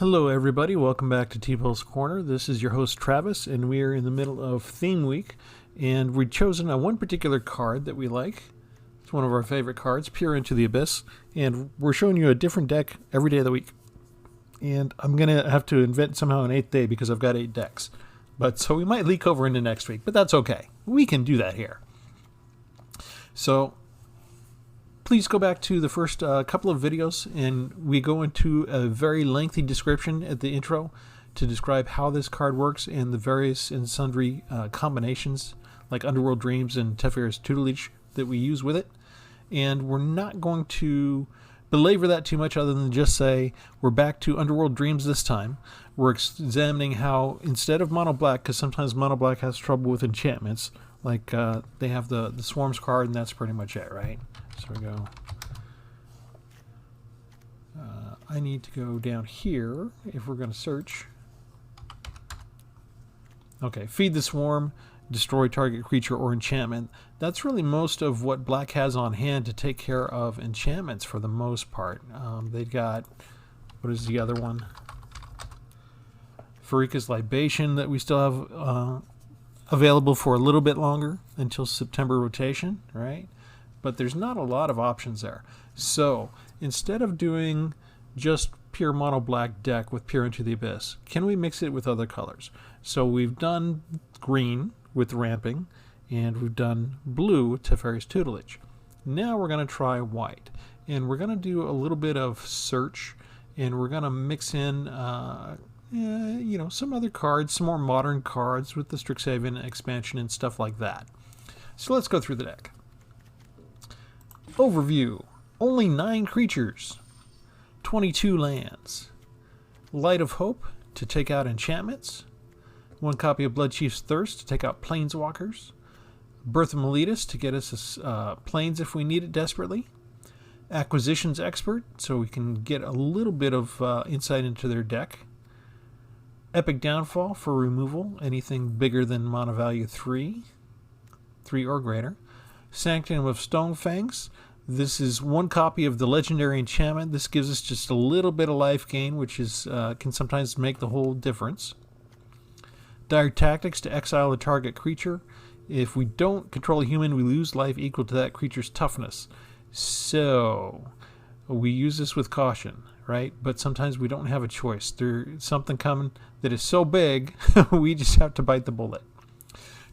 Hello everybody, welcome back to Tpull's Corner. This is your host Travis, and we are in the middle of Theme Week, and we've chosen one particular card that we like. It's one of our favorite cards, Peer Into the Abyss, and we're showing you a different deck every day of the week. And I'm going to have to invent somehow an 8th day because I've got 8 decks. So we might leak over into next week, but that's okay. We can do that here. So please go back to the first couple of videos, and we go into a very lengthy description at the intro to describe how this card works and the various and sundry combinations like Underworld Dreams and Teferi's Tutelage that we use with it. And we're not going to belabor that too much other than just say we're back to Underworld Dreams this time. We're examining how instead of mono black, because sometimes mono black has trouble with enchantments, like they have the Swarms card, and that's pretty much it, right? So we go, I need to go down here if we're going to search. Okay, feed the swarm, destroy target creature or enchantment. That's really most of what black has on hand to take care of enchantments for the most part. They've got, what is the other one? Farika's Libation that we still have available for a little bit longer until September rotation, right? But there's not a lot of options there. So instead of doing just pure mono black deck with Peer Into the Abyss, can we mix it with other colors? So we've done green with Ramping, and we've done blue with Teferi's Tutelage. Now we're going to try white, and we're going to do a little bit of search, and we're going to mix in some other cards, some more modern cards with the Strixhaven expansion and stuff like that. So let's go through the deck. Overview. Only 9 creatures. 22 lands. Light of Hope to take out enchantments. 1 copy of Bloodchief's Thirst to take out planeswalkers. Birth of Meletis to get us planes if we need it desperately. Acquisitions Expert so we can get a little bit of insight into their deck. Epic Downfall for removal, anything bigger than mana value 3 or greater. Sanctum of Stonefangs. This is 1 copy of the legendary enchantment. This gives us just a little bit of life gain, which is can sometimes make the whole difference. Dire Tactics to exile a target creature. If we don't control a human, we lose life equal to that creature's toughness. So we use this with caution, right? But sometimes we don't have a choice. There's something coming that is so big, we just have to bite the bullet.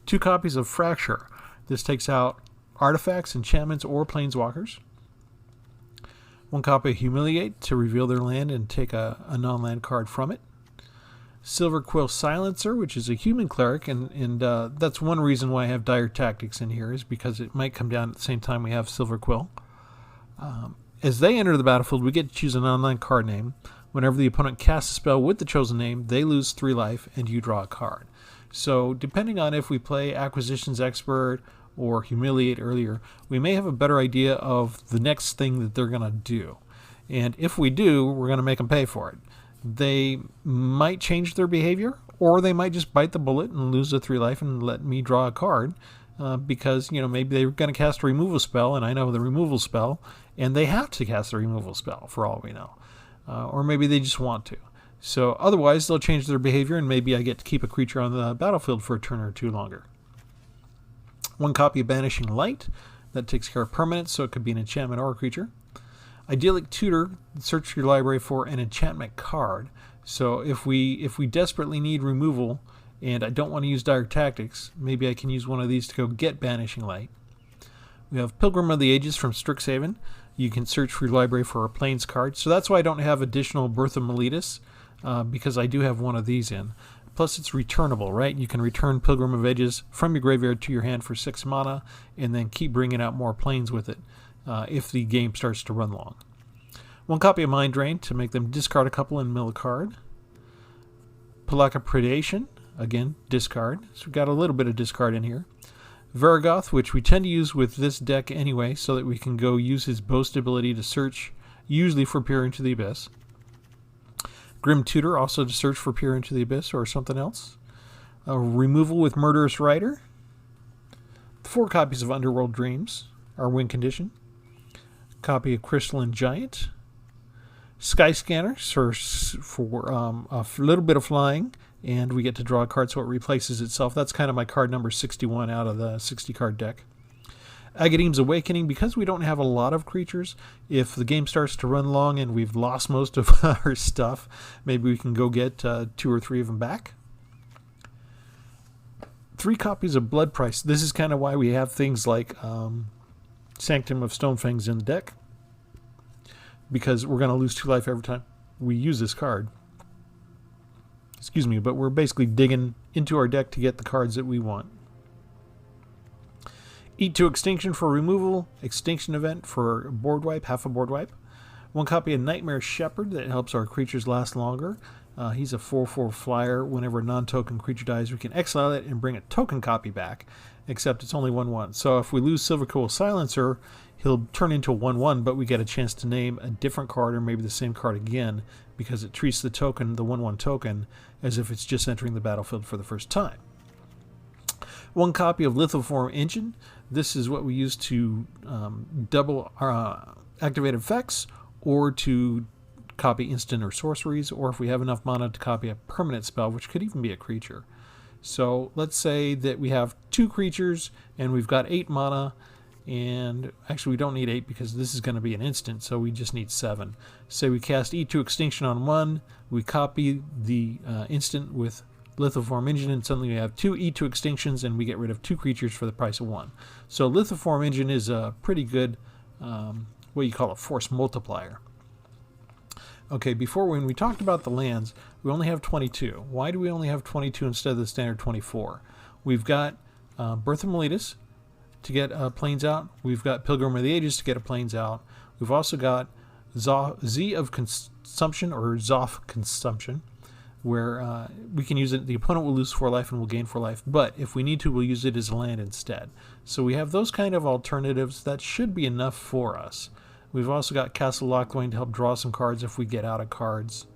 2 copies of Fracture. This takes out artifacts, enchantments, or planeswalkers. 1 copy of Humiliate to reveal their land and take a non-land card from it. Silver Quill Silencer, which is a human cleric, and that's one reason why I have Dire Tactics in here, is because it might come down at the same time we have Silver Quill. As they enter the battlefield, we get to choose an online card name. Whenever the opponent casts a spell with the chosen name, they lose 3 life, and you draw a card. So depending on if we play Acquisitions Expert or Humiliate earlier, we may have a better idea of the next thing that they're going to do. And if we do, we're going to make them pay for it. They might change their behavior, or they might just bite the bullet and lose the 3 life and let me draw a card. Because, maybe they're going to cast a removal spell, and I know the removal spell, and they have to cast the removal spell, for all we know. Or maybe they just want to. So otherwise, they'll change their behavior, and maybe I get to keep a creature on the battlefield for a turn or 2 longer. 1 copy of Banishing Light. That takes care of permanents, so it could be an enchantment or a creature. Idyllic Tutor. Search your library for an enchantment card. So if we desperately need removal, and I don't want to use Dire Tactics, maybe I can use one of these to go get Banishing Light. We have Pilgrim of the Ages from Strixhaven. You can search for your library for a Plains card. So that's why I don't have additional Birth of Meletis, because I do have one of these in. Plus it's returnable, right? You can return Pilgrim of Ages from your graveyard to your hand for 6 mana, and then keep bringing out more Plains with it if the game starts to run long. 1 copy of Mind Drain to make them discard a couple and mill a card. Palaka Predation. Again, discard. So we've got a little bit of discard in here. Varagoth, which we tend to use with this deck anyway, so that we can go use his boast ability to search, usually for Peer Into the Abyss. Grim Tutor, also to search for Peer Into the Abyss or something else. Removal with Murderous Rider. 4 copies of Underworld Dreams, our win condition. Copy of Crystalline Giant. Sky Scanner for a little bit of flying, and we get to draw a card so it replaces itself. That's kind of my card number 61 out of the 60 card deck. Agadeem's Awakening, because we don't have a lot of creatures, if the game starts to run long and we've lost most of our stuff, maybe we can go get 2 or 3 of them back. 3 copies of Blood Price. This is kind of why we have things like Sanctum of Stonefangs in the deck, because we're going to lose 2 life every time we use this card. Excuse me, but we're basically digging into our deck to get the cards that we want. Eat to Extinction for removal. Extinction Event for board wipe, half a board wipe. 1 copy of Nightmare Shepherd that helps our creatures last longer. He's a 4/4 flyer. Whenever a non-token creature dies, we can exile it and bring a token copy back, except it's only 1/1. So if we lose Silverquill Silencer, he'll turn into a 1/1, but we get a chance to name a different card or maybe the same card again, because it treats the token, the 1/1 token, as if it's just entering the battlefield for the first time. 1 copy of Lithoform Engine. This is what we use to double our activated effects, or to copy instant or sorceries, or if we have enough mana to copy a permanent spell, which could even be a creature. So let's say that we have 2 creatures and we've got 8 mana, and actually we don't need 8 because this is going to be an instant, so we just need 7. Say we cast Eat to Extinction on 1, we copy the instant with Lithoform Engine, and suddenly we have 2 Eat to Extinctions, and we get rid of 2 creatures for the price of 1. So Lithoform Engine is a pretty good, what you call a force multiplier. Okay, before, when we talked about the lands, we only have 22. Why do we only have 22 instead of the standard 24? We've got Birth of Meletus to get planes out. We've got Pilgrim of the Ages to get a planes out. We've also got Z of Consumption, or Zoth Consumption, where we can use it. The opponent will lose 4 life and we'll gain 4 life, but if we need to, we'll use it as a land instead. So we have those kind of alternatives. That should be enough for us. We've also got Castle Lochlann to help draw some cards if we get out of cards.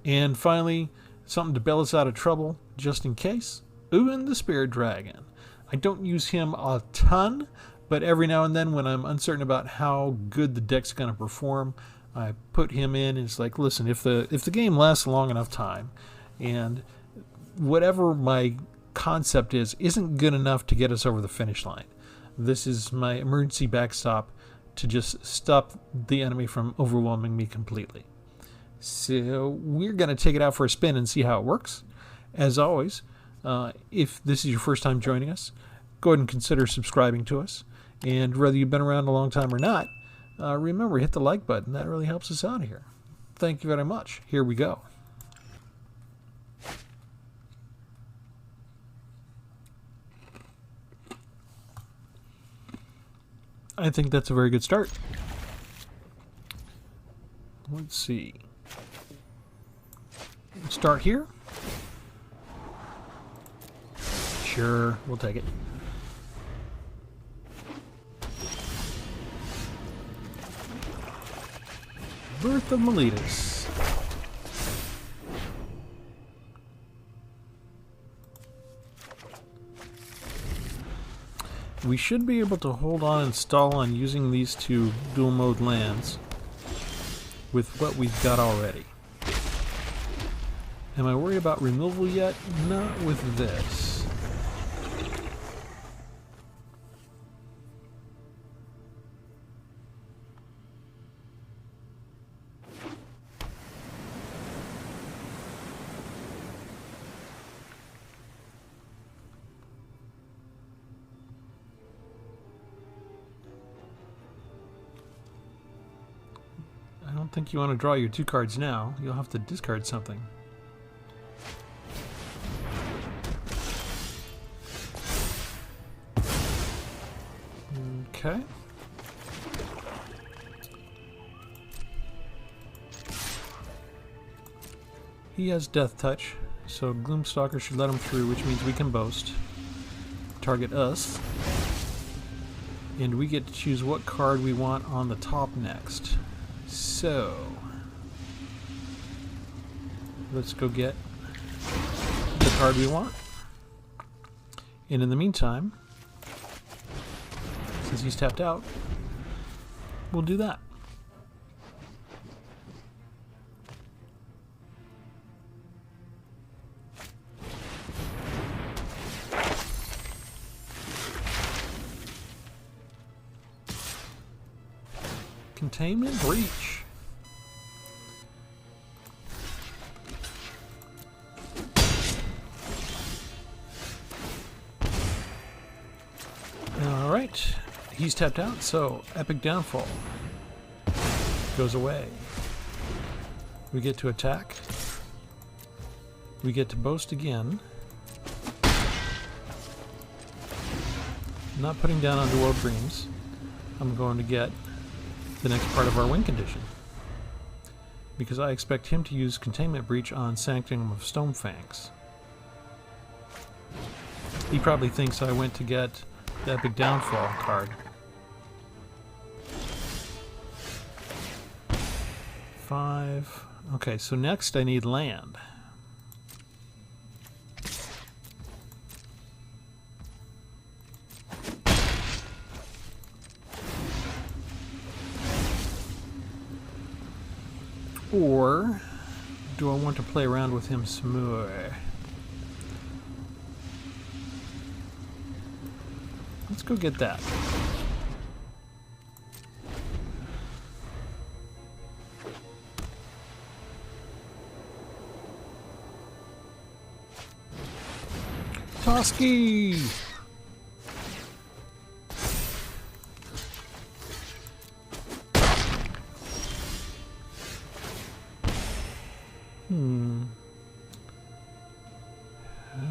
And finally, something to bail us out of trouble, just in case. Uin the Spirit Dragon. I don't use him a ton, but every now and then when I'm uncertain about how good the deck's going to perform, I put him in, and it's like, listen, if the game lasts long enough time, and whatever my concept isn't good enough to get us over the finish line, this is my emergency backstop to just stop the enemy from overwhelming me completely. So we're going to take it out for a spin and see how it works. As always, if this is your first time joining us, go ahead and consider subscribing to us. And whether you've been around a long time or not, remember, hit the like button. That really helps us out here. Thank you very much. Here we go. I think that's a very good start. Let's see. Start here. Sure, we'll take it. Birth of Meletus. We should be able to hold on and stall on using these 2 dual mode lands with what we've got already. Am I worried about removal yet? Not with this. I don't think you want to draw your 2 cards now. You'll have to discard something. Okay. He has Death Touch, so Gloomstalker should let him through, which means we can boast. Target us. And we get to choose what card we want on the top next. So, let's go get the card we want. And in the meantime, since he's tapped out, we'll do that. Containment Breach. Alright, he's tapped out, so Epic Downfall goes away. We get to attack. We get to boast again. Not putting down Underworld Dreams. I'm going to get the next part of our win condition, because I expect him to use Containment Breach on Sanctum of Stonefangs. He probably thinks I went to get the Epic Downfall card. 5. Okay, so next I need land. Or do I want to play around with him some more? Let's go get that. Toski!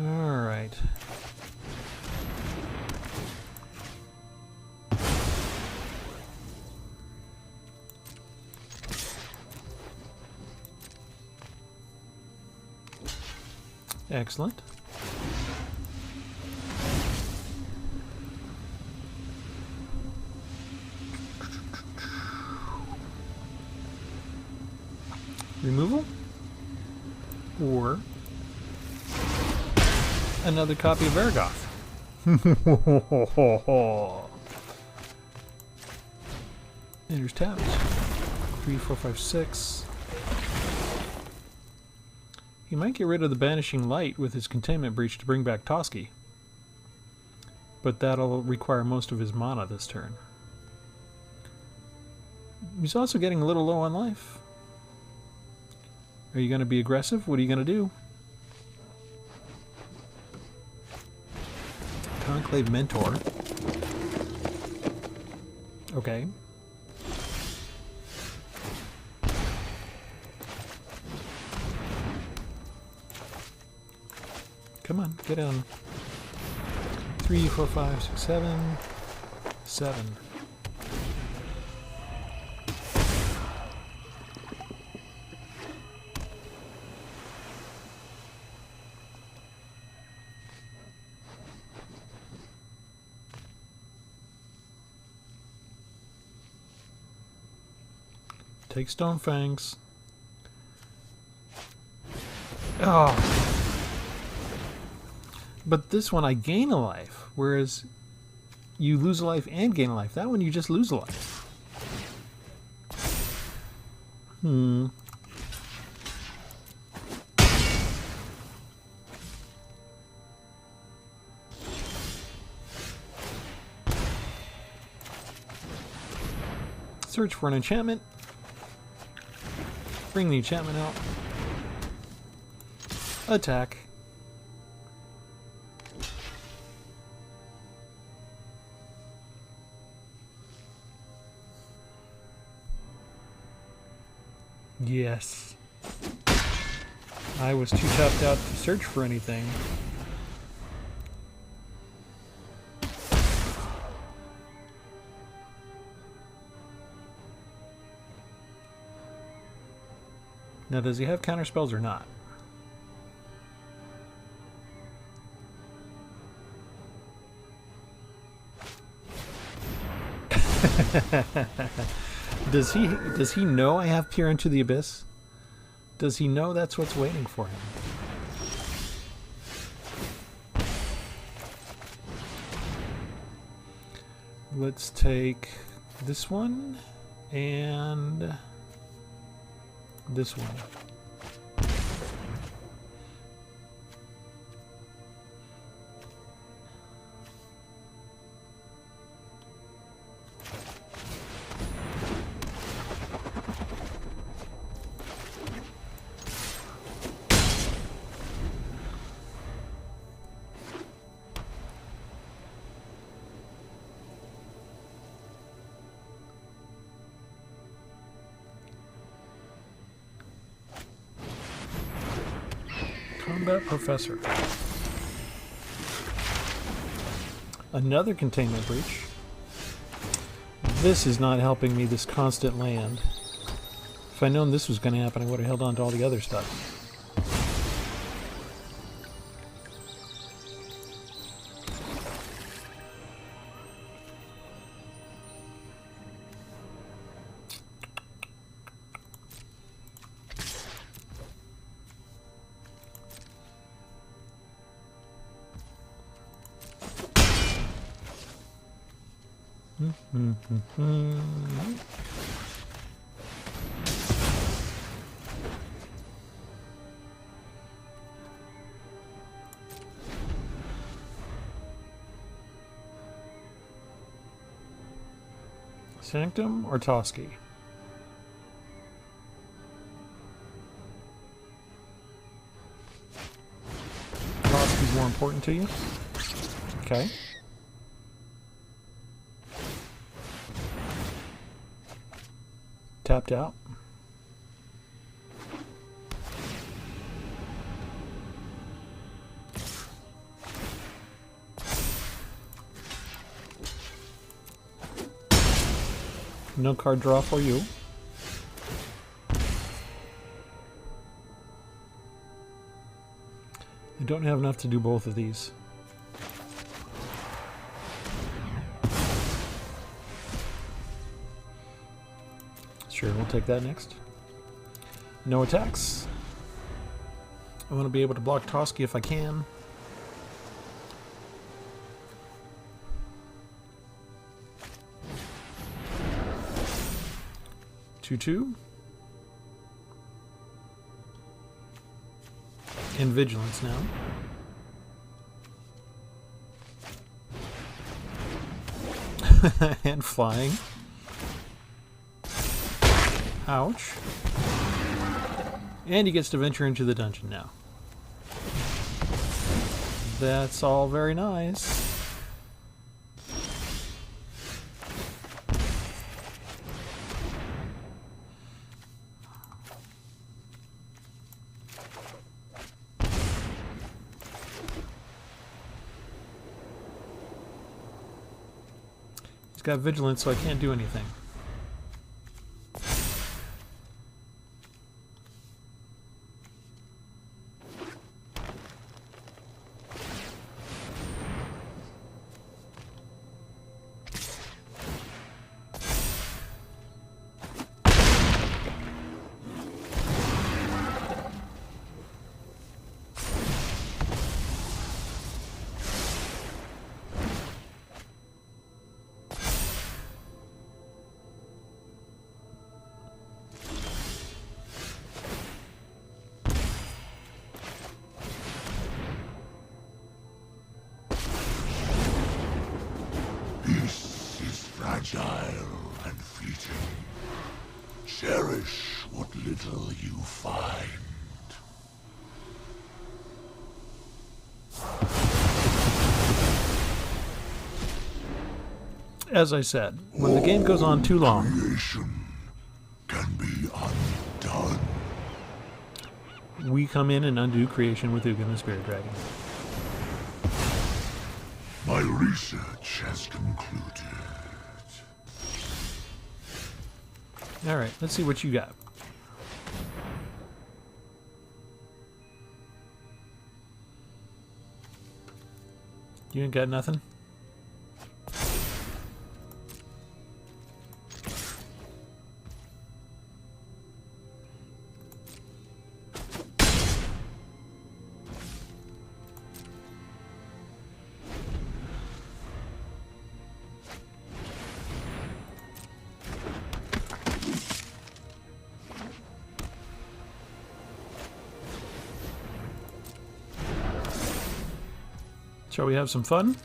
Alright. Excellent. Removal? Or another copy of Ergoth. There's tabs. 3, 4, 5, 6. He might get rid of the Banishing Light with his Containment Breach to bring back Toski, but that'll require most of his mana this turn. He's also getting a little low on life. Are you going to be aggressive? What are you going to do? Conclave Mentor. Okay. Come on, get on. 3, 4, 5, 6, 7. 7. Take Stonefangs. Oh. But this one I gain a life, whereas you lose a life and gain a life. That one you just lose a life. Search for an enchantment. Bring the enchantment out. Attack. Yes. I was too tapped out to search for anything. Now, does he have counter spells or not? Does he know I have Peer into the Abyss? Does he know that's what's waiting for him? Let's take this one and this one. Combat Professor. Another containment breach. This is not helping me, this constant land. If I'd known this was going to happen, I would have held on to all the other stuff. Sanctum or Toski? Toski's more important to you? Okay. Tapped out. No card draw for you. I don't have enough to do both of these. Sure, we'll take that next. No attacks. I want to be able to block Toski if I can. Two. And vigilance now. And flying. Ouch. And he gets to venture into the dungeon now. That's all very nice. He's got vigilance, so I can't do anything. Fragile and fleeting. Cherish what little you find. As I said, when the game goes on too long, Creation can be undone. we come in and undo creation with Ugin the Spirit Dragon. My research has concluded. Alright, let's see what you got. You ain't got nothing? Shall we have some fun?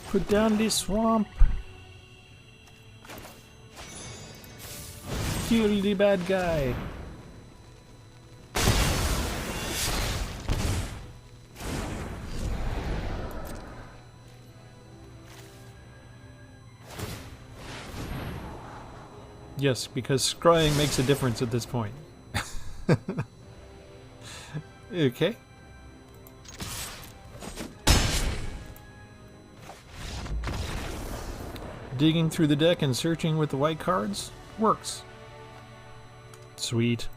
Put down this swamp. Kill the bad guy. Yes, because scrying makes a difference at this point. Okay. Digging through the deck and searching with the white cards works. Sweet.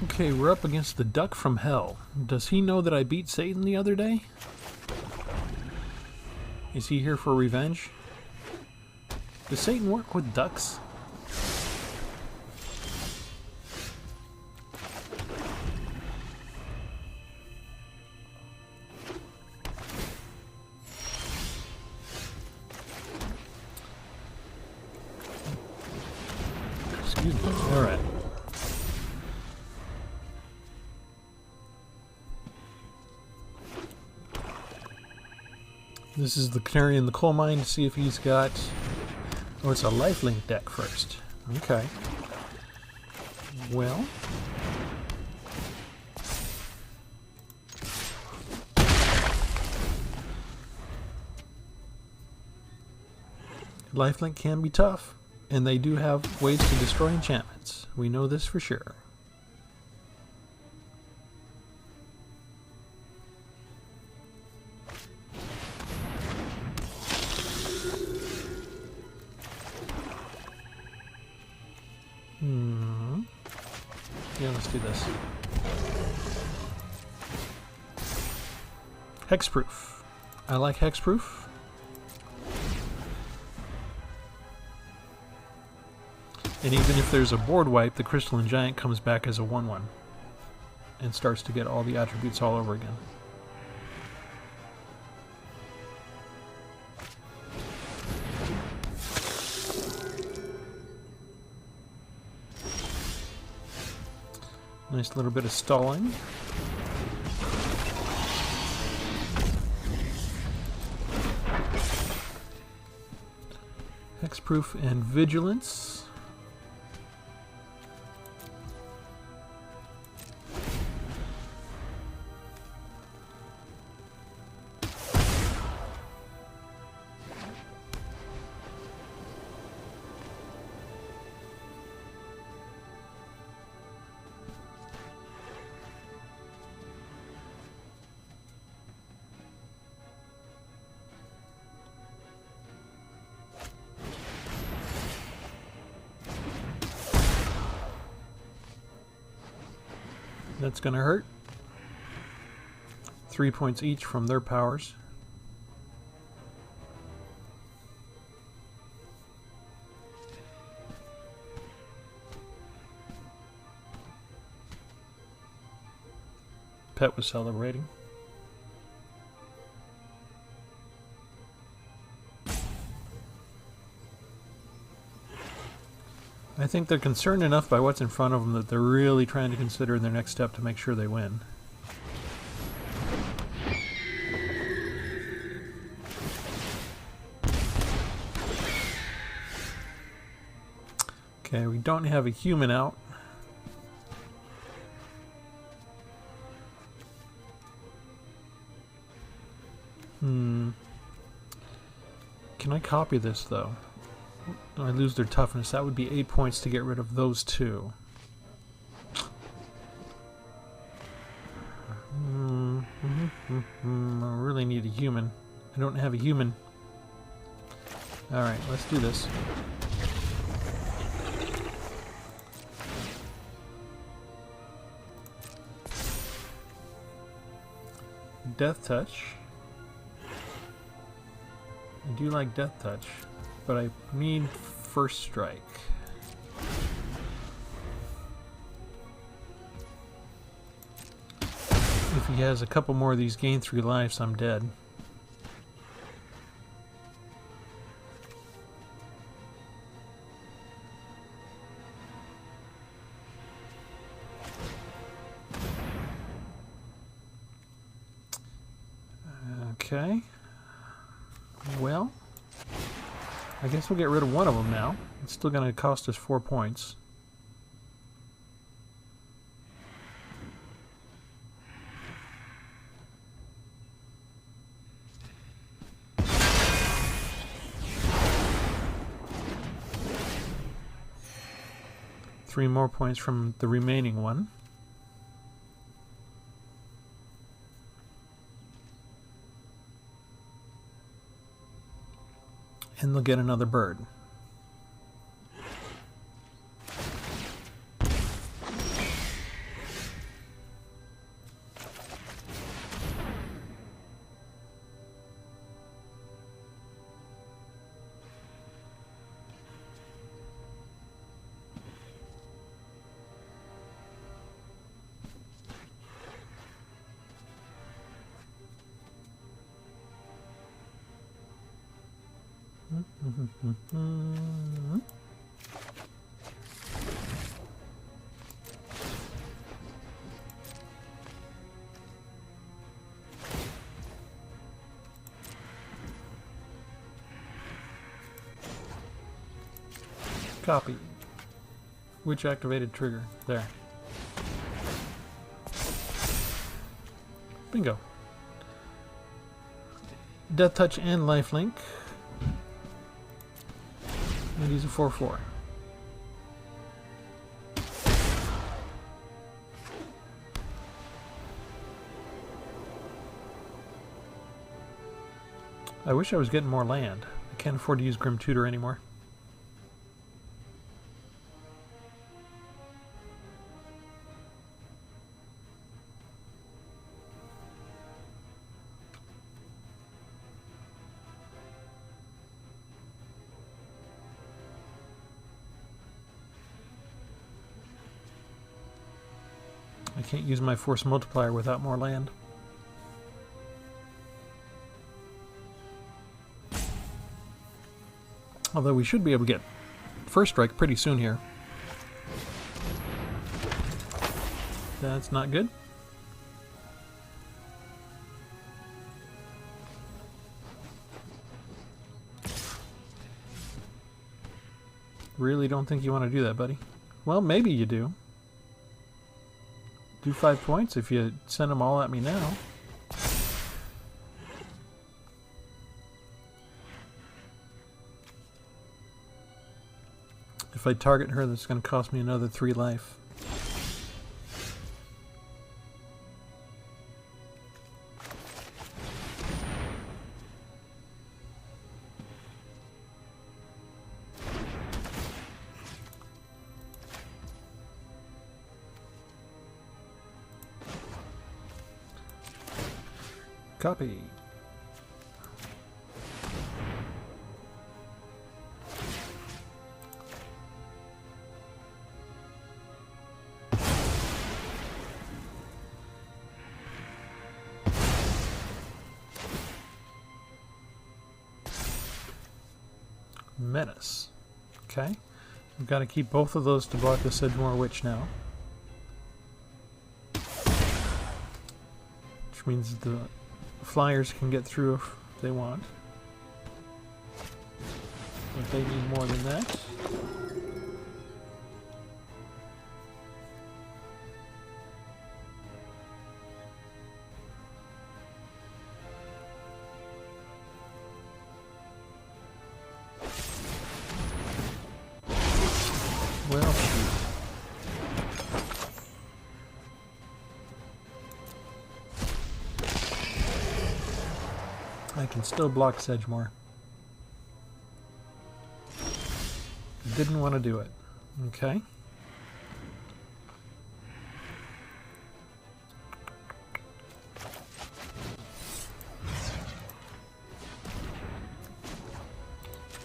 Okay, we're up against the Duck from Hell. Does he know that I beat Satan the other day? Is he here for revenge? Does Satan work with ducks? Excuse me. All right. This is the canary in the coal mine to see if he's got... Oh, it's a lifelink deck first. Okay. Well... Lifelink can be tough, and they do have ways to destroy enchantments. We know this for sure. Yeah, let's do this. Hexproof. I like hexproof. And even if there's a board wipe, the Crystalline Giant comes back as a 1/1 and starts to get all the attributes all over again. Nice little bit of stalling. Hexproof and Vigilance. That's gonna hurt. 3 points each from their powers. Pet was celebrating. I think they're concerned enough by what's in front of them that they're really trying to consider their next step to make sure they win. Okay, we don't have a human out. Can I copy this though? I lose their toughness. That would be 8 points to get rid of those two. I really need a human. I don't have a human. Alright, let's do this. Death Touch. I do like Death Touch, but I need First Strike. If he has a couple more of these gain 3 lives, I'm dead. Okay. Well, I guess we'll get rid of one of them now. It's still going to cost us 4 points. Three more points from the remaining one. And they'll get another bird. Copy. Which activated trigger? There. Bingo. Death Touch and Lifelink. And use a 4/4. I wish I was getting more land. I can't afford to use Grim Tutor anymore. I can't use my force multiplier without more land. Although we should be able to get first strike pretty soon here. That's not good. Really don't think you want to do that, buddy. Well, maybe you do. Do 5 points if you send them all at me now. If I target her, that's going to cost me another 3 life. Copy. Menace. Okay. We've got to keep both of those to block the Sedgemoor Witch now. Which means the flyers can get through if they want. But they need more than that. Well, shoot. I can still block Sedgemoor. Didn't want to do it. Okay.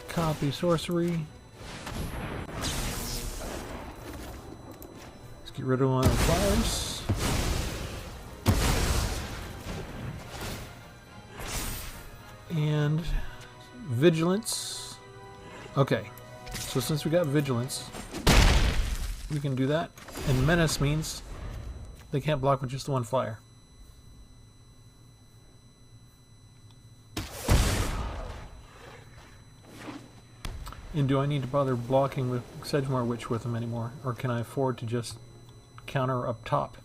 Copy sorcery. Let's get rid of one of the flyers. And vigilance. Okay, so since we got vigilance, we can do that. And menace means they can't block with just the one flyer. And do I need to bother blocking with Sedgemoor Witch with him anymore? Or can I afford to just counter up top?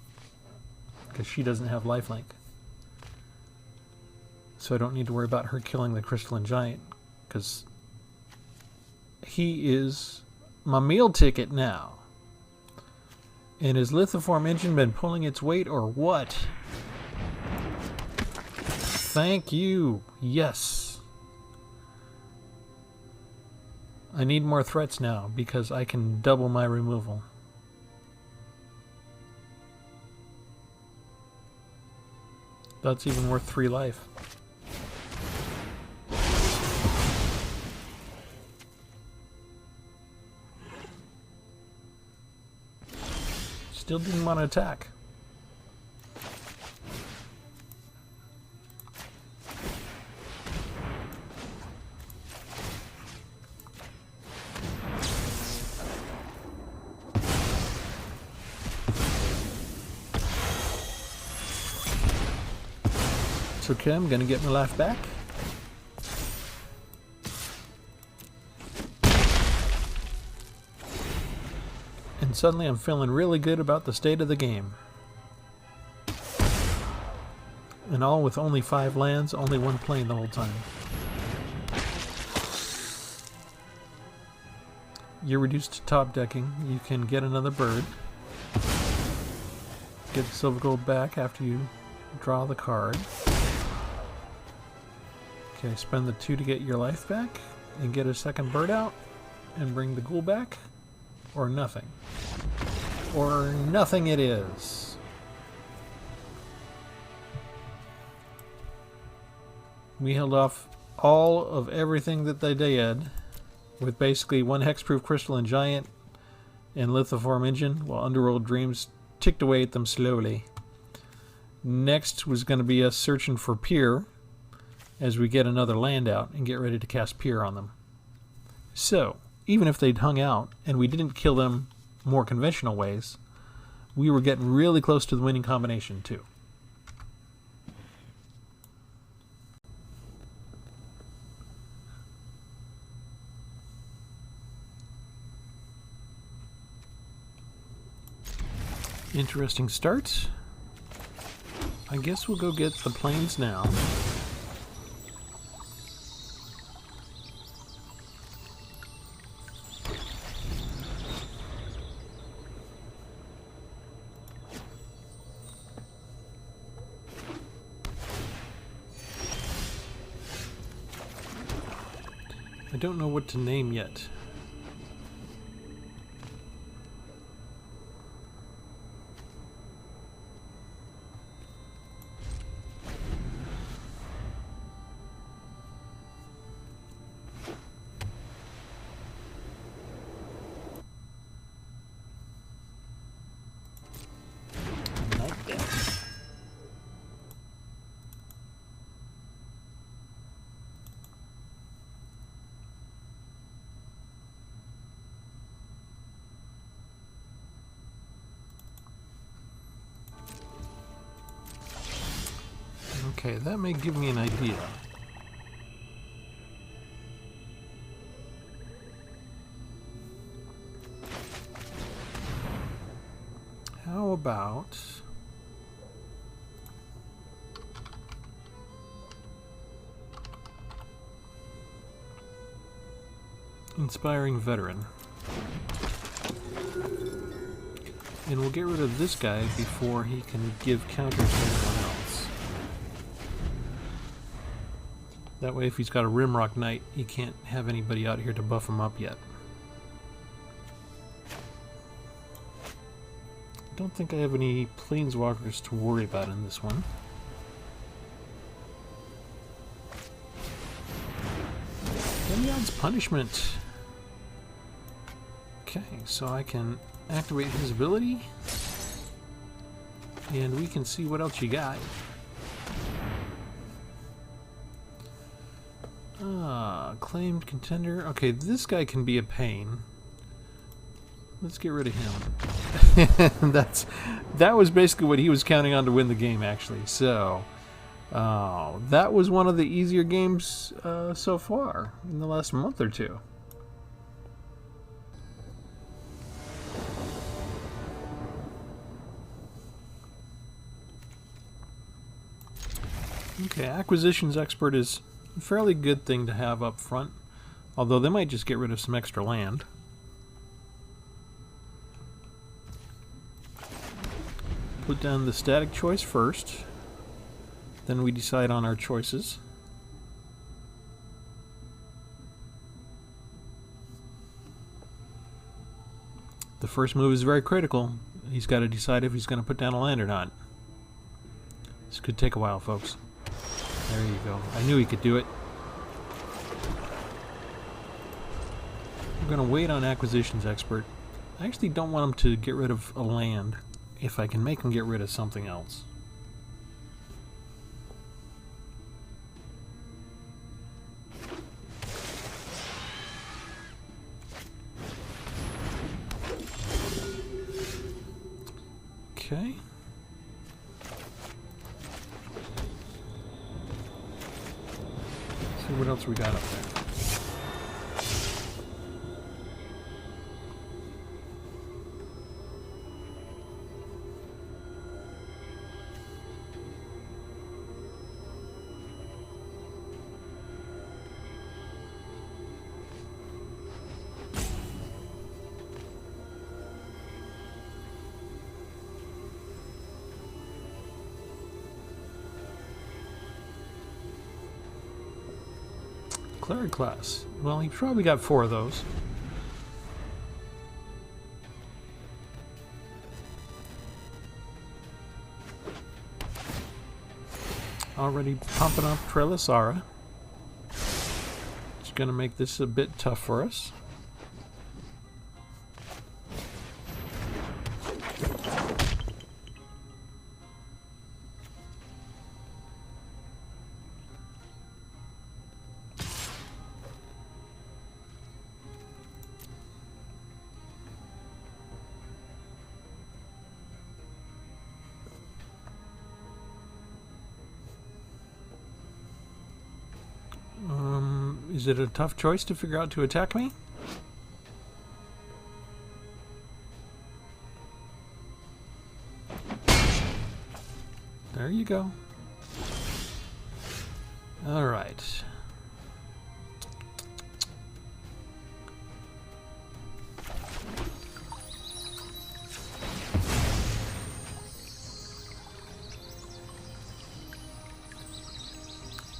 Because she doesn't have lifelink. So I don't need to worry about her killing the Crystalline Giant. Because he is my meal ticket now. And has Lithoform Engine been pulling its weight or what? Thank you. Yes. I need more threats now because I can double my removal. That's even worth 3 life. Still didn't want to attack. It's okay, I'm gonna get my life back. And suddenly I'm feeling really good about the state of the game. And all with only 5 lands, only 1 plane the whole time. You're reduced to top decking. You can get another bird. Get the silver gold back after you draw the card. Okay, spend the 2 to get your life back and get a second bird out and bring the ghoul back. Or nothing. Or nothing it is. We held off all of everything that they did with basically 1 hexproof Crystalline Giant and Lithoform Engine while Underworld Dreams ticked away at them slowly. Next was going to be us searching for Pier as we get another land out and get ready to cast Pier on them. So, even if they'd hung out and we didn't kill them more conventional ways, we were getting really close to the winning combination too. Interesting start. I guess we'll go get the planes now. I don't know what to name yet. Like that. Okay, that may give me an idea. How about Inspiring Veteran? And we'll get rid of this guy before he can give counters to anyone else. That way, if he's got a Rimrock Knight, he can't have anybody out here to buff him up yet. I don't think I have any Planeswalkers to worry about in this one. Demiod's Punishment. Okay, so I can activate his ability. And we can see what else you got. Claimed contender. Okay, this guy can be a pain. Let's get rid of him. That was basically what he was counting on to win the game, actually. So, that was one of the easier games so far in the last month or two. Okay, Acquisitions Expert is a fairly good thing to have up front, although they might just get rid of some extra land. Put down the static choice first, then we decide on our choices. The first move is very critical. He's got to decide if he's going to put down a land or not. This could take a while, folks. There you go. I knew he could do it. I'm going to wait on Acquisitions Expert. I actually don't want him to get rid of a land if I can make him get rid of something else. Okay. See what else we got up there. Cleric class. Well, he probably got 4 of those. Already pumping up Trelisara. It's going to make this a bit tough for us. Is it a tough choice to figure out to attack me? There you go. All right.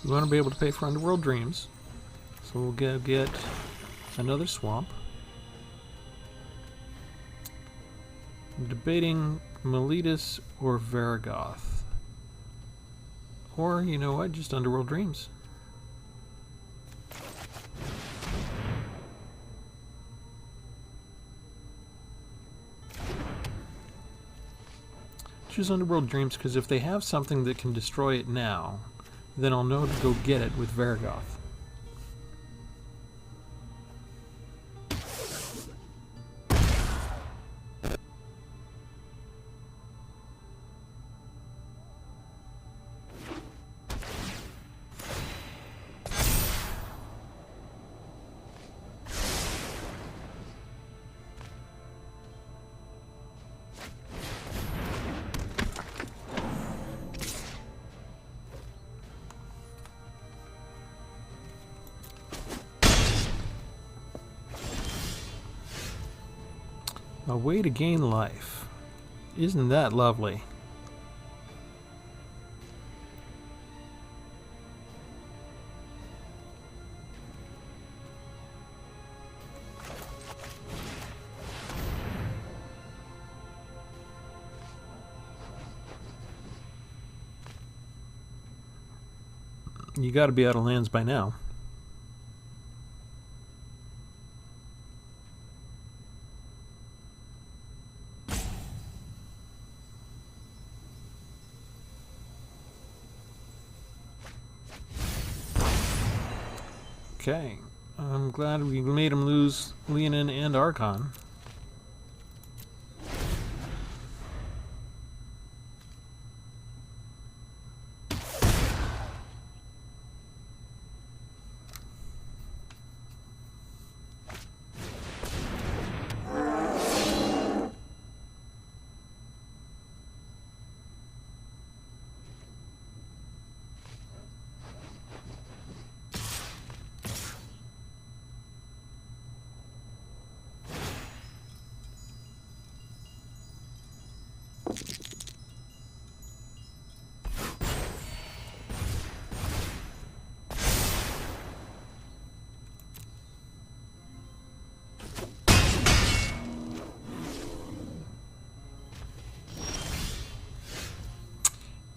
We want to be able to pay for Underworld Dreams. So we'll get another swamp. I'm debating Meletus or Varagoth. Or, you know what, just Underworld Dreams. Choose Underworld Dreams because if they have something that can destroy it now, then I'll know to go get it with Varagoth. A way to gain life. Isn't that lovely? You got to be out of lands by now. Okay, I'm glad we made him lose Leonin and Archon.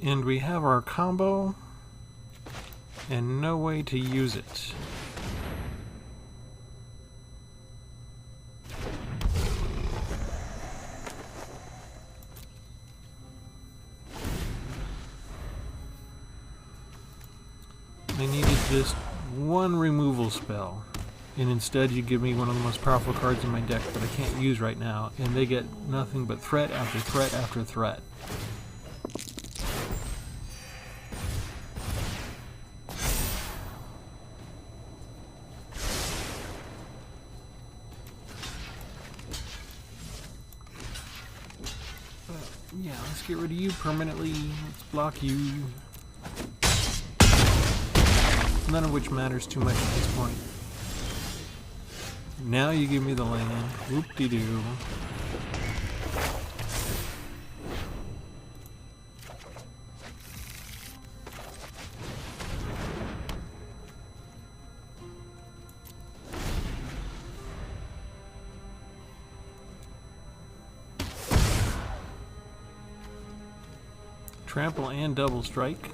And we have our combo and no way to use it. I needed just one removal spell, and instead you give me one of the most powerful cards in my deck that I can't use right now, and they get nothing but threat after threat after threat. Yeah, let's get rid of you permanently. Let's block you. None of which matters too much at this point. Now you give me the land. Whoop-de-doo. Trample and double strike.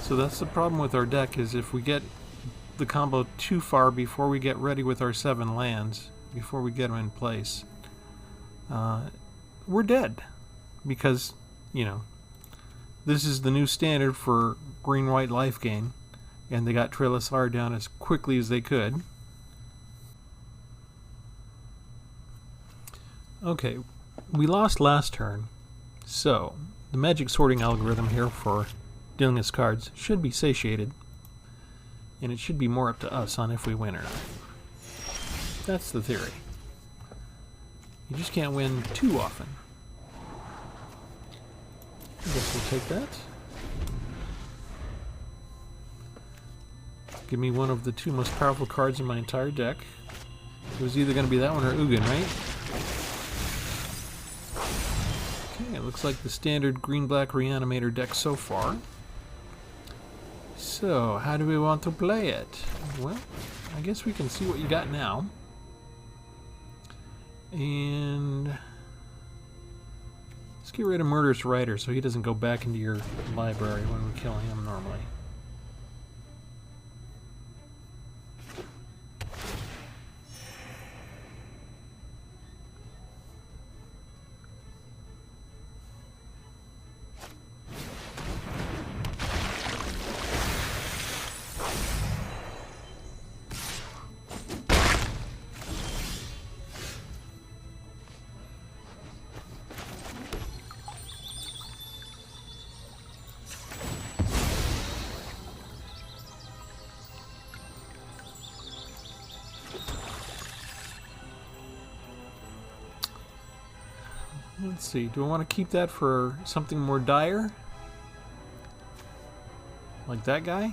So that's the problem with our deck, is if we get the combo too far before we get ready with our 7 lands, before we get them in place, we're dead. Because, you know, this is the new standard for green-white life gain, and they got Trillisar down as quickly as they could. Okay, we lost last turn, so the magic sorting algorithm here for dealing us cards should be satiated, and it should be more up to us on if we win or not. That's the theory. You just can't win too often. I guess we'll take that. Give me one of the 2 most powerful cards in my entire deck. It was either going to be that one or Ugin, right? Okay, it looks like the standard green-black reanimator deck so far. So, how do we want to play it? Well, I guess we can see what you got now. And let's get rid of Murderous Rider so he doesn't go back into your library when we kill him normally. Let's see, do I want to keep that for something more dire? Like that guy?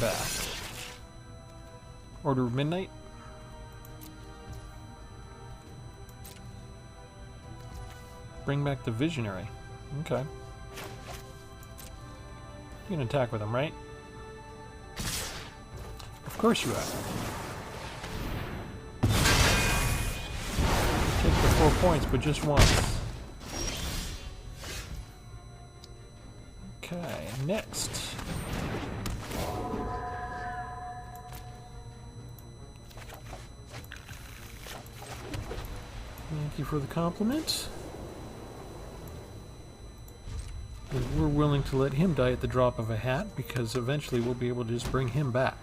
Back. Order of Midnight. Bring back the Visionary. Okay. You can attack with him, right? Of course you are. Take the 4 points, but just once. Okay, next. Thank you for the compliment. And we're willing to let him die at the drop of a hat because eventually we'll be able to just bring him back.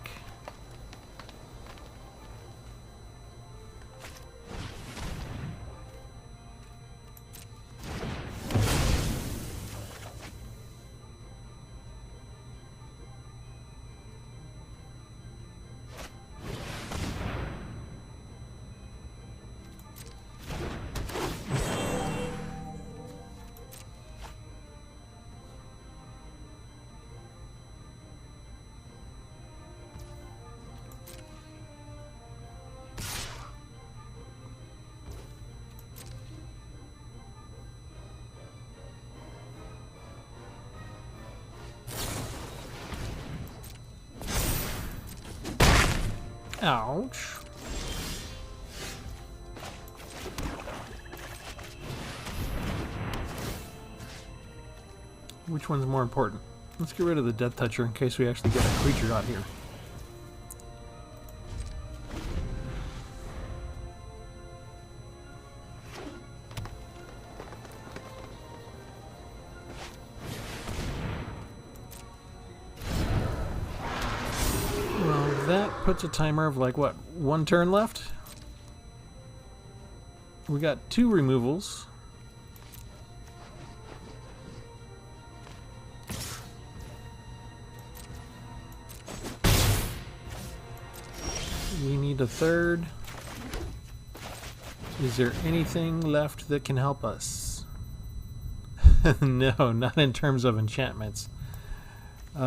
Ouch. Which one's more important? Let's get rid of the Death Toucher in case we actually get a creature out here. Well, that puts a timer of like, what, 1 turn left? We got 2 removals. We need a 3rd. Is there anything left that can help us? No, not in terms of enchantments. Yeah,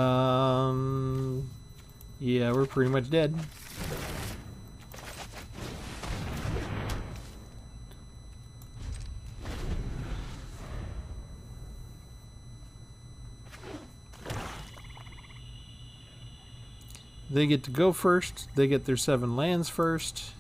we're pretty much dead. They get to go first. They get their 7 lands first.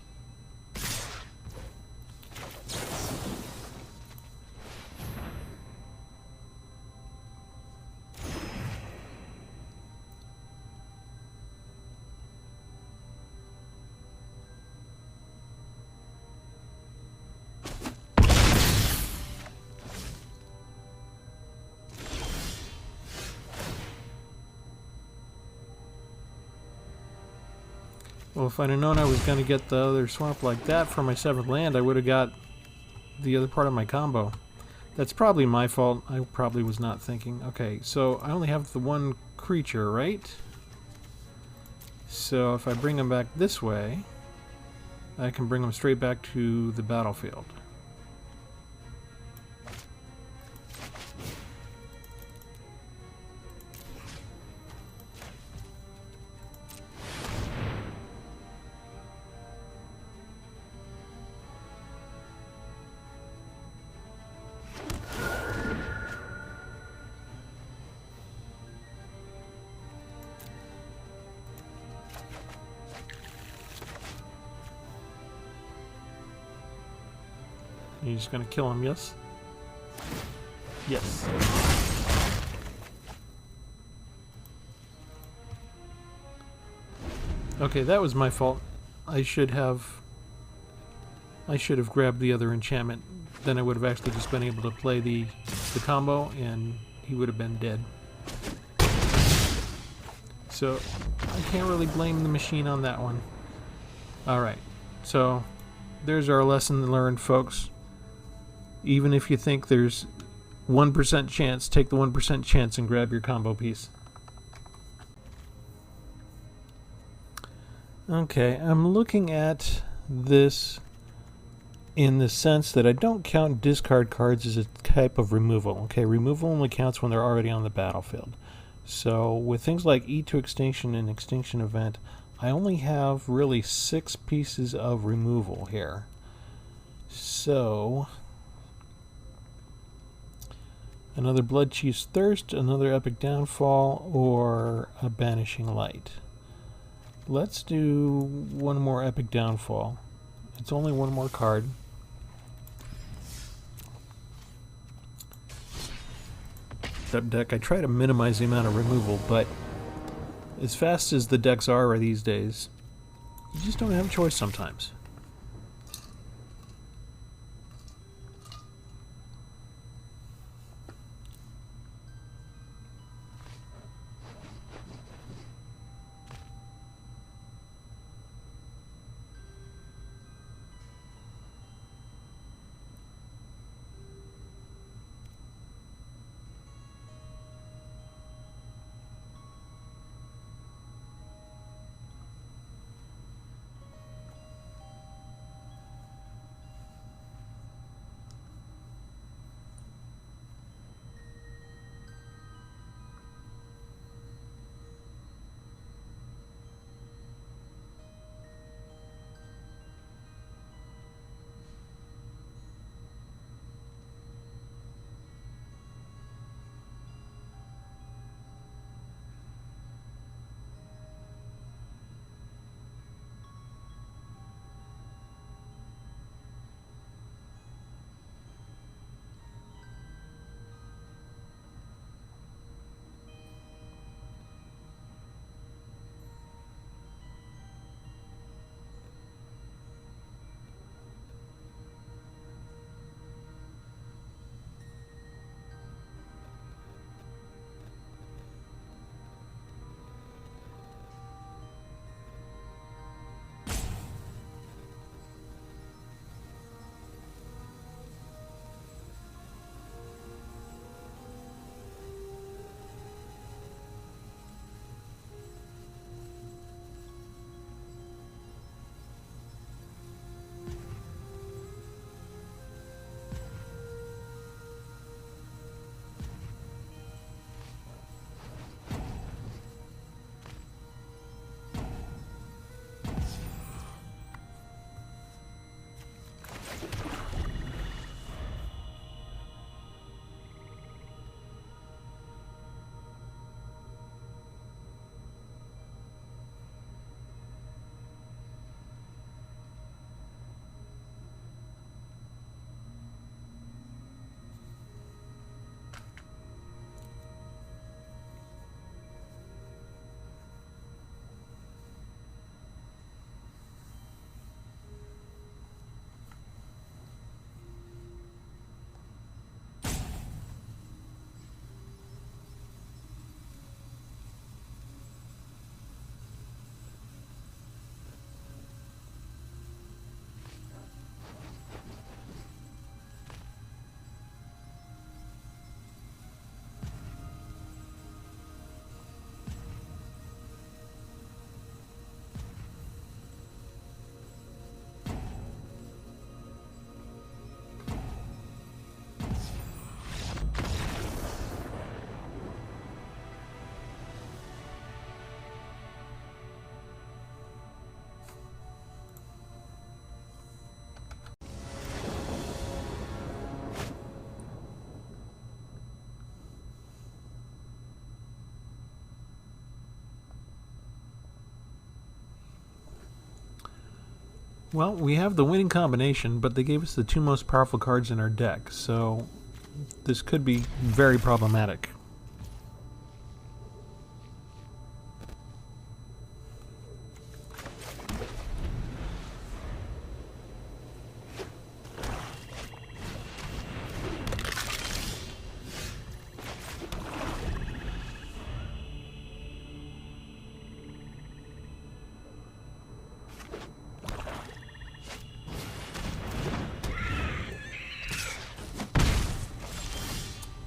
Well, if I'd have known I was going to get the other swamp like that for my 7th land, I would have got the other part of my combo. That's probably my fault. I probably was not thinking. Okay, so I only have the 1 creature, right? So if I bring them back this way, I can bring them straight back to the battlefield. You're just gonna kill him, yes? Yes. Okay, that was my fault. I should have grabbed the other enchantment. Then I would have actually just been able to play the combo, and he would have been dead. So I can't really blame the machine on that one. Alright, so there's our lesson learned, folks. Even if you think there's 1% chance, take the 1% chance and grab your combo piece. Okay, I'm looking at this in the sense that I don't count discard cards as a type of removal. Okay, removal only counts when they're already on the battlefield. So with things like E to Extinction and Extinction Event, I only have really 6 pieces of removal here. So another Blood Chief's Thirst, another Epic Downfall, or a Banishing Light. Let's do one more Epic Downfall. It's only 1 more card. That deck, I try to minimize the amount of removal, but as fast as the decks are these days, you just don't have a choice sometimes. Well, we have the winning combination, but they gave us the two most powerful cards in our deck, so this could be very problematic.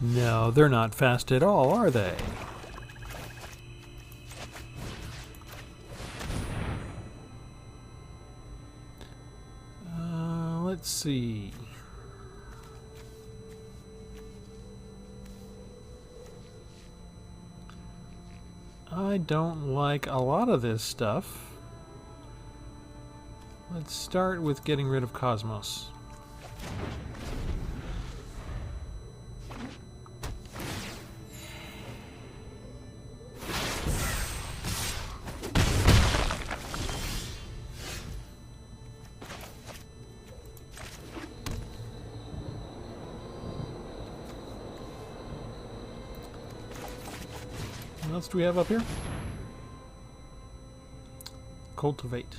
No, they're not fast at all, are they? Let's see. I don't like a lot of this stuff. Let's start with getting rid of Cosmos. What else do we have up here? Cultivate.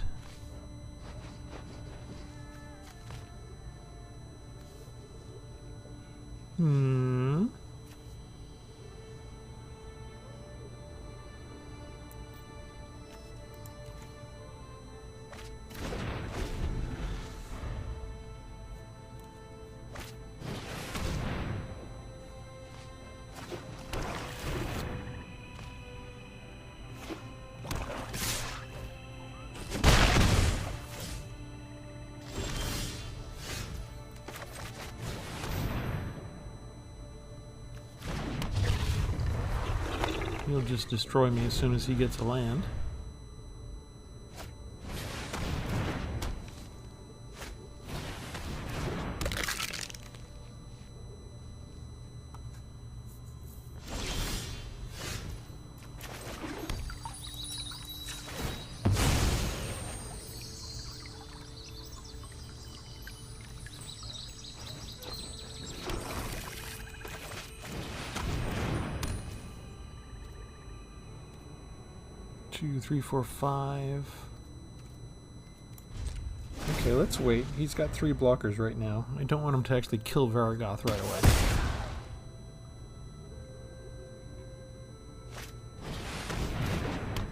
He'll just destroy me as soon as he gets a land. Two, three, four, five. Okay, let's wait. He's got 3 blockers right now. I don't want him to actually kill Vargoth right away.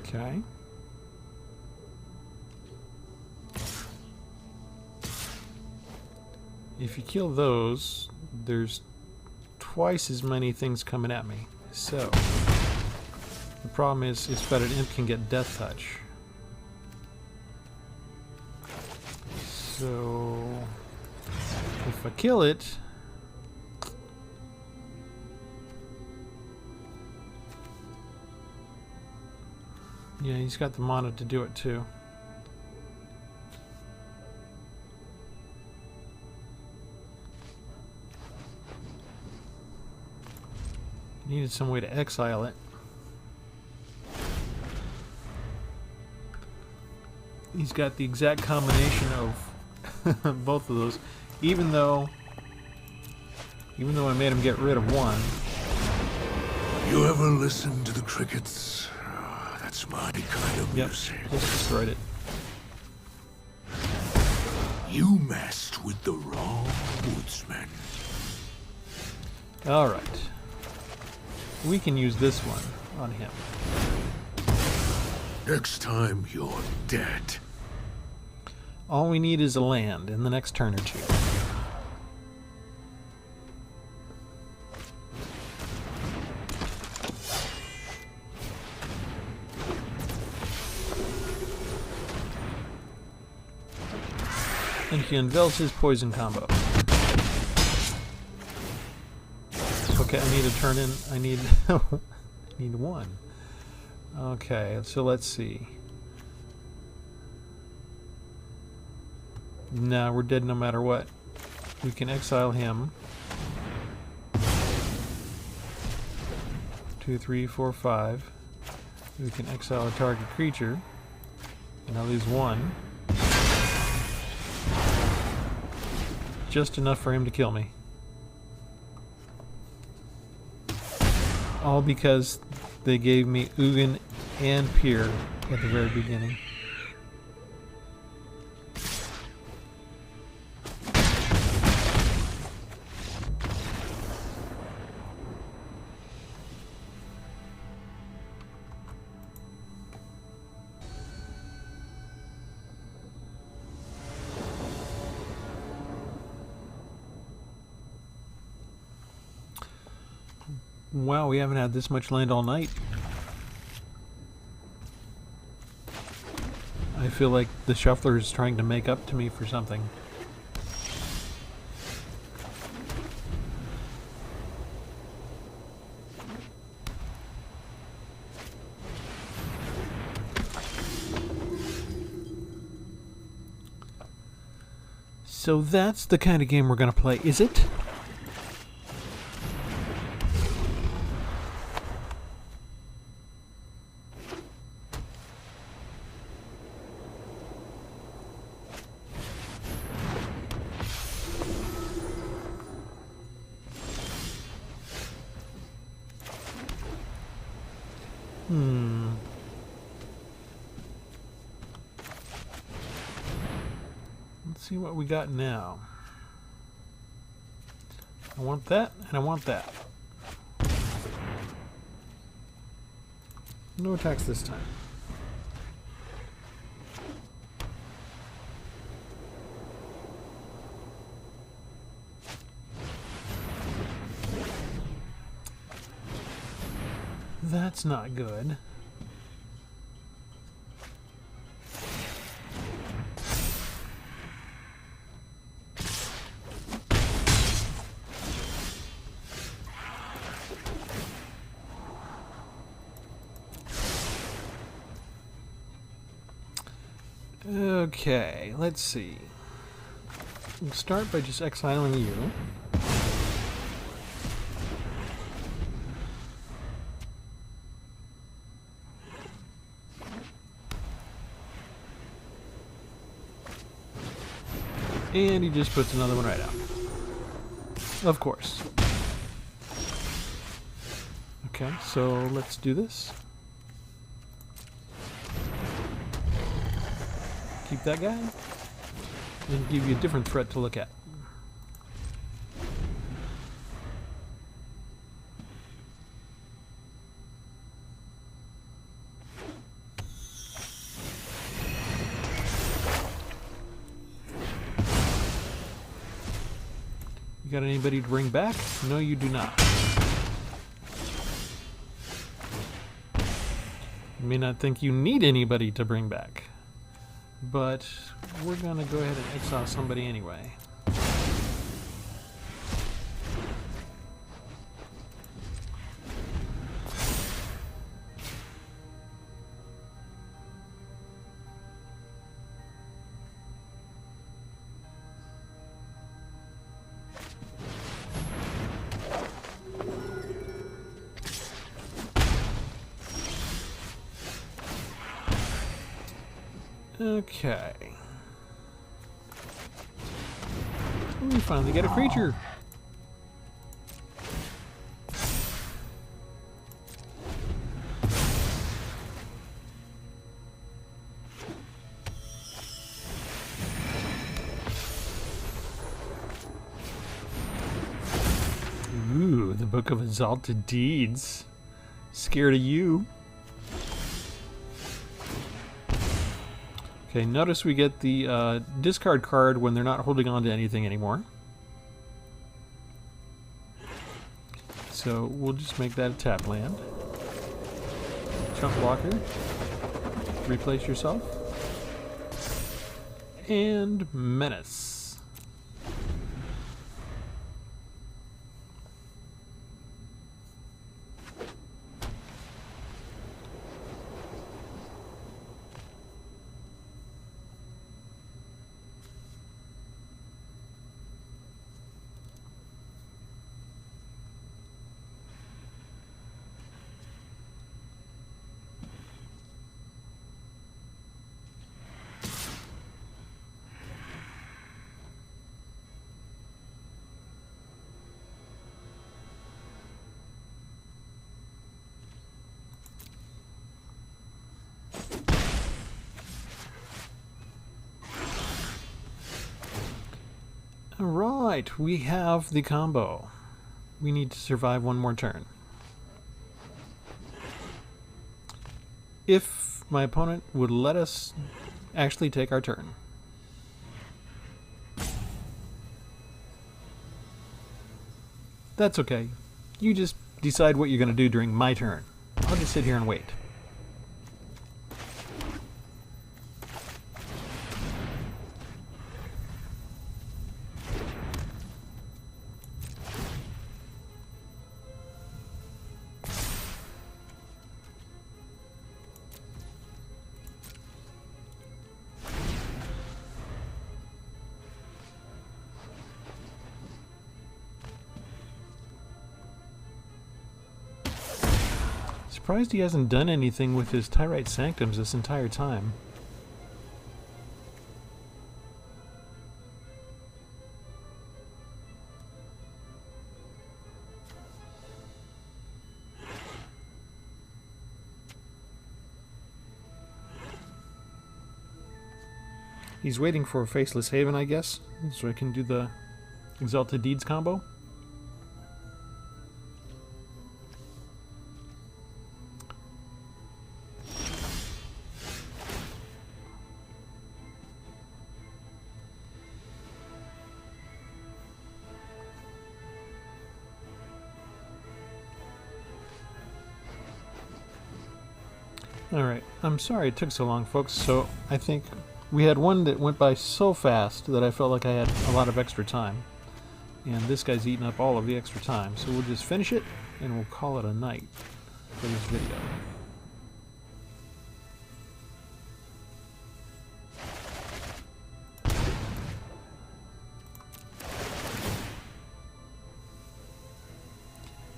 Okay. If you kill those, there's twice as many things coming at me. So the problem is Fetid Imp can get Death Touch. So if I kill it, yeah, he's got the mana to do it too. Needed some way to exile it. He's got the exact combination of both of those, even though I made him get rid of one. You ever listen to the crickets? That's my kind of music. Just destroyed it. You messed with the wrong woodsman. Alright. We can use this one on him. Next time you're dead. All we need is a land in the next turn or two. And he unveils his poison combo. Okay, I need to turn in. I need I need one. Okay, so let's see. Nah, we're dead no matter what. We can exile him. 2, 3, 4, 5. We can exile a target creature. And I lose one. just enough for him to kill me. All because they gave me Ugin and Pier at the very beginning. Wow, we haven't had this much land all night. I feel like the shuffler is trying to make up to me for something. So that's the kind of game we're going to play, is it? Let's see what we got now. I want that, and I want that. No attacks this time. That's not good. Okay, let's see. We'll start by just exiling you. And he just puts another one right out. Of course. Okay, so let's do this. Keep that guy. And give you a different threat to look at. You got anybody to bring back? No, you do not. You may not think you need anybody to bring back, but we're gonna go ahead and exile somebody anyway. Okay. We finally get a creature. Ooh, the Book of Exalted Deeds. Scared of you. Okay, notice we get the discard card when they're not holding on to anything anymore. So we'll just make that a tap land. Chump blocker. Replace yourself. And Menace. Alright, we have the combo. We need to survive one more turn. If my opponent would let us actually take our turn. That's okay. You just decide what you're going to do during my turn. I'll just sit here and wait. Surprised he hasn't done anything with his Tyrite Sanctums this entire time. He's waiting for a Faceless Haven, I guess, so I can do the Exalted Deeds combo. Alright, I'm sorry it took so long, folks. So I think we had one that went by so fast that I felt like I had a lot of extra time. And this guy's eating up all of the extra time. So we'll just finish it and we'll call it a night for this video.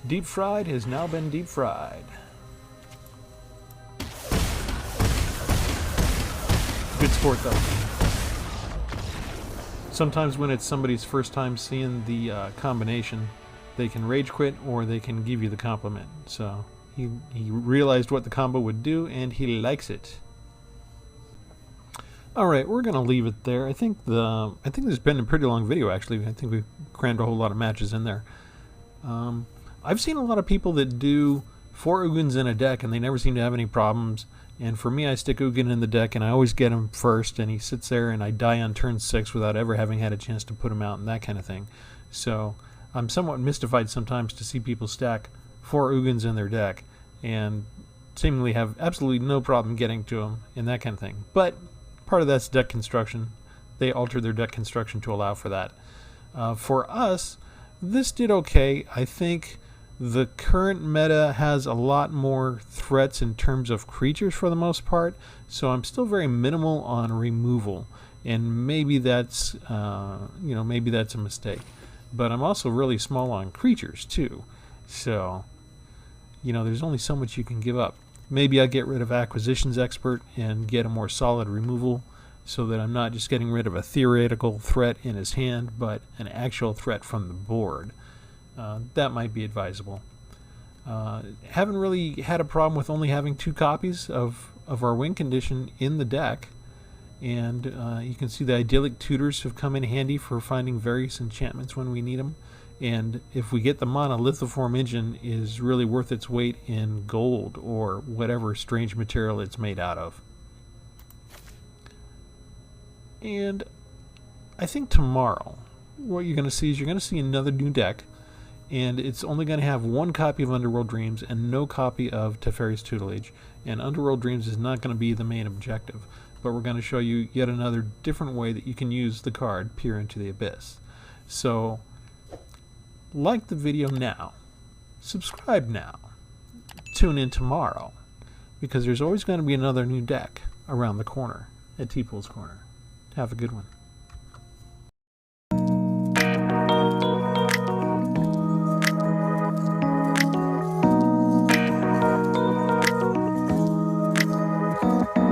Deep fried has now been deep fried. Good sport, though. Sometimes when it's somebody's first time seeing the combination, they can rage quit or they can give you the compliment. So he realized what the combo would do and he likes it. All right, we're gonna leave it there. I think this has been a pretty long video actually. I think we've crammed a whole lot of matches in there. I've seen a lot of people that do 4 Ugins in a deck and they never seem to have any problems. And for me, I stick Ugin in the deck and I always get him first and he sits there and I die on turn 6 without ever having had a chance to put him out and that kind of thing. So I'm somewhat mystified sometimes to see people stack 4 Ugins in their deck and seemingly have absolutely no problem getting to them and that kind of thing. But part of that's deck construction. They altered their deck construction to allow for that. For us, this did okay. I think the current meta has a lot more threats in terms of creatures for the most part, so I'm still very minimal on removal, and maybe that's maybe that's a mistake. But I'm also really small on creatures too, so there's only so much you can give up. Maybe I get rid of Acquisitions Expert and get a more solid removal, so that I'm not just getting rid of a theoretical threat in his hand, but an actual threat from the board. That might be advisable. Haven't really had a problem with only having 2 copies of our win condition in the deck. And you can see the Idyllic tutors have come in handy for finding various enchantments when we need them. And if we get the mana, Lithoform Engine is really worth its weight in gold or whatever strange material it's made out of. And I think tomorrow, what you're going to see is you're going to see another new deck. And it's only going to have 1 copy of Underworld Dreams and no copy of Teferi's Tutelage. And Underworld Dreams is not going to be the main objective, but we're going to show you yet another different way that you can use the card Peer into the Abyss. So, like the video now, subscribe now, tune in tomorrow, because there's always going to be another new deck around the corner at Tpull's Corner. Have a good one.